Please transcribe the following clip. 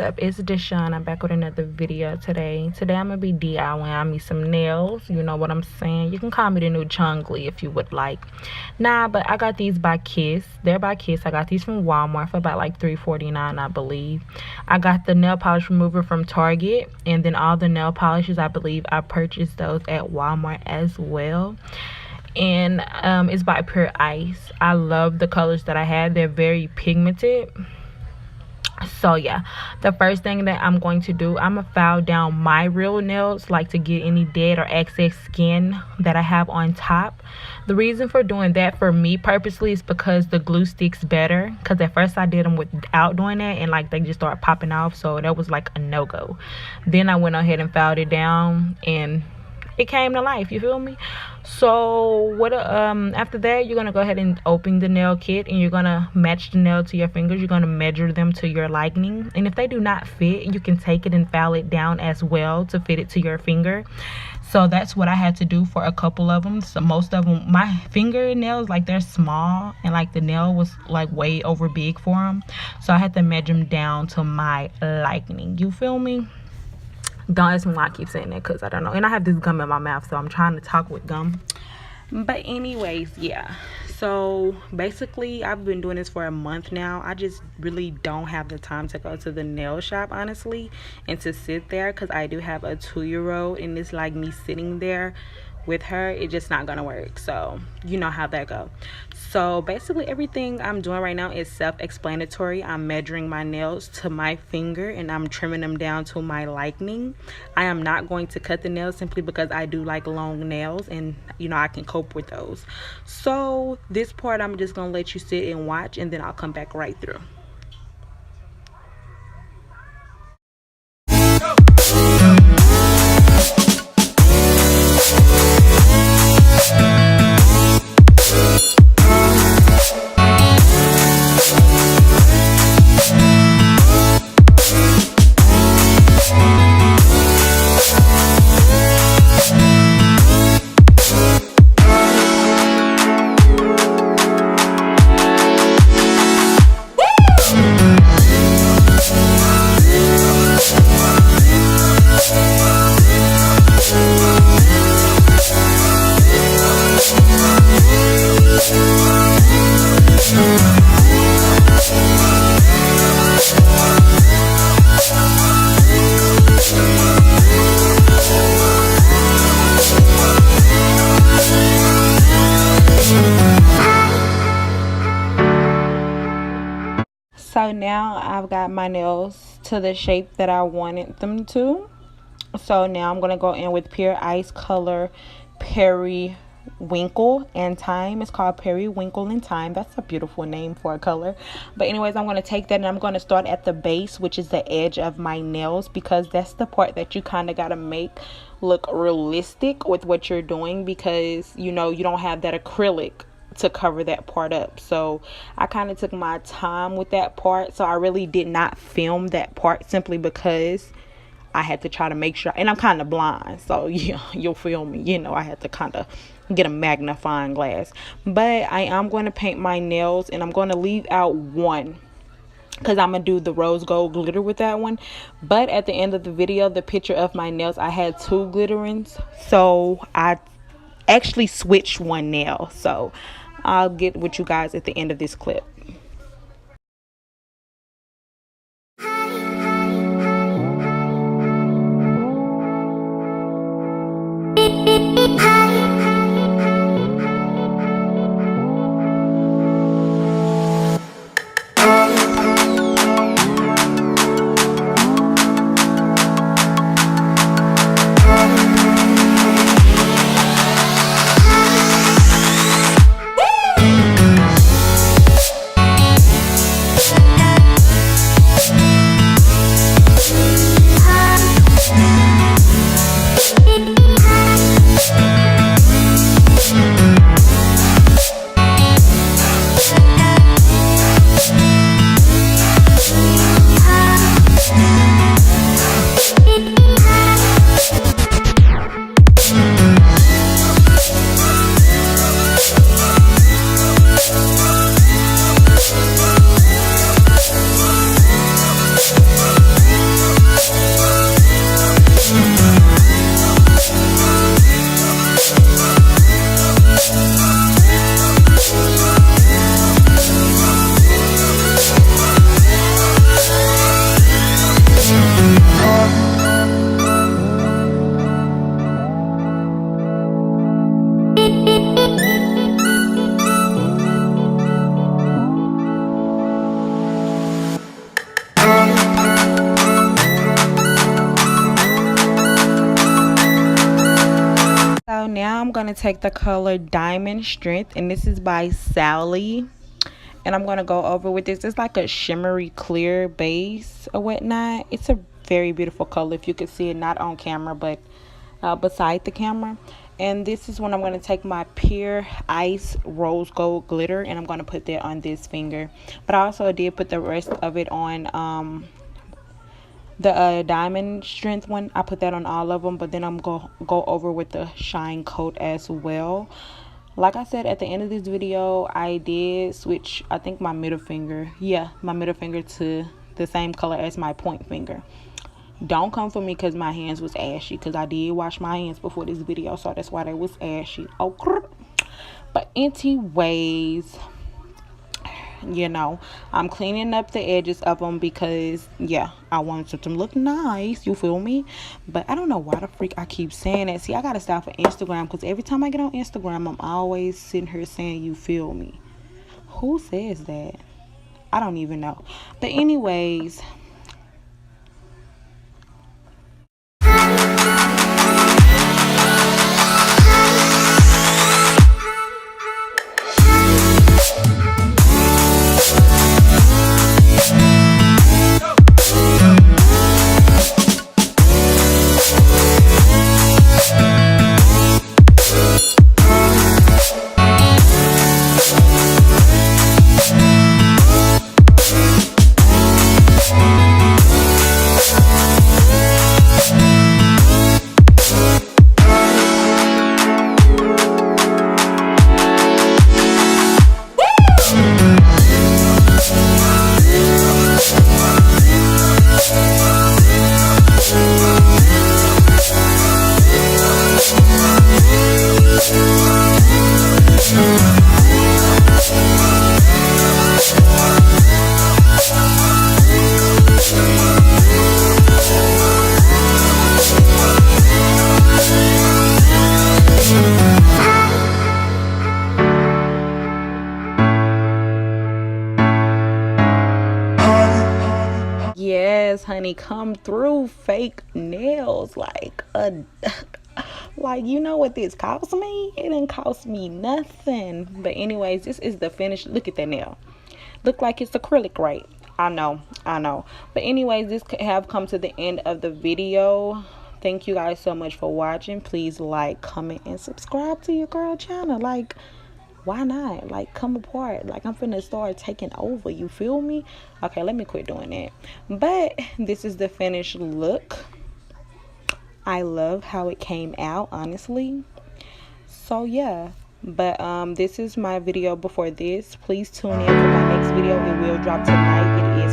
up? It's Deshawn. I'm back with another video today. Today I'm gonna be DIYing me some nails. You know what I'm saying? You can call me the new Chungli if you would like. Nah, but I got these by Kiss. They're by Kiss. I got these from Walmart for about like $3.49, I believe. I got the nail polish remover from Target, and then all the nail polishes, I believe I purchased those at Walmart as well. And it's by Pure Ice. I love the colors that I had. They're very pigmented. So yeah, the first thing that I'm going to do, I'm gonna file down my real nails, like to get any dead or excess skin that I have on top. The reason for doing that for me purposely is because the glue sticks better, because at first I did them without doing that and like they just started popping off, so that was like a no-go. Then I went ahead and filed it down and it came to life, you feel me? So what after that, you're gonna go ahead and open the nail kit, and you're gonna match the nail to your fingers. You're gonna measure them to your liking, and if they do not fit, you can take it and file it down as well to fit it to your finger. So that's what I had to do for a couple of them. So most of them, my fingernails, like they're small, and like the nail was like way over big for them, so I had to measure them down to my liking, you feel me? Don't ask me why I keep saying that, because I don't know. And I have this gum in my mouth, so I'm trying to talk with gum. But anyways, yeah. So basically, I've been doing this for a month now. I just really don't have the time to go to the nail shop, honestly, and to sit there, because I do have a 2-year-old, and it's like me sitting there with her, it's just not gonna work. So you know how that go. So basically everything I'm doing right now is self-explanatory. I'm measuring my nails to my finger, and I'm trimming them down to my liking. I am not going to cut the nails simply because I do like long nails, and you know I can cope with those. So this part I'm just gonna let you sit and watch, and then I'll come back right through. So now I've got my nails to the shape that I wanted them to. So now I'm going to go in with Pure Ice color Periwinkle and Time. It's called Periwinkle and Time. That's a beautiful name for a color. But anyways, I'm going to take that, and I'm going to start at the base, which is the edge of my nails, because that's the part that you kind of got to make look realistic with what you're doing, because you know you don't have that acrylic to cover that part up. So I kind of took my time with that part, so I really did not film that part simply because I had to try to make sure, and I'm kind of blind, so yeah, you'll feel me, you know, I had to kind of get a magnifying glass. But I am going to paint my nails, and I'm going to leave out one because I'm gonna do the rose gold glitter with that one. But at the end of the video, the picture of my nails, I had 2 glitterings, so I actually switched one nail. So I'll get with you guys at the end of this clip. So now I'm going to take the color Diamond Strength, and this is by Sally. And I'm going to go over with this. It's like a shimmery clear base or whatnot. It's a very beautiful color if you could see it, not on camera, but beside the camera. And this is when I'm going to take my Pure Ice Rose Gold Glitter, and I'm going to put that on this finger. But I also did put the rest of it on the Diamond Strength one. I put that on all of them, but then I'm go over with the Shine Coat as well. Like I said, at the end of this video, I did switch, I think, my middle finger. Yeah, my middle finger to the same color as my point finger. Don't come for me because my hands was ashy, because I did wash my hands before this video, so that's why they was ashy. Oh, but anyways, you know, I'm cleaning up the edges of them because, yeah, I want it to look nice, you feel me? But I don't know why the freak I keep saying that. See, I gotta stop for Instagram, because every time I get on Instagram, I'm always sitting here saying, you feel me? Who says that? I don't even know. But anyways, yes, honey, come through. Fake nails, like like, you know what this cost me? It didn't cost me nothing. But anyways, this is the finished. Look at that nail. Look like it's acrylic, right? I know. But anyways, this could have come to the end of the video. Thank you guys so much for watching. Please like, comment, and subscribe to your girl channel. Like, why not? Like, come apart. Like, I'm finna start taking over, you feel me? Okay, let me quit doing that. But this is the finished look. I love how it came out, honestly. So yeah, but this is my video before this. Please tune in for my next video. It will drop tonight. It is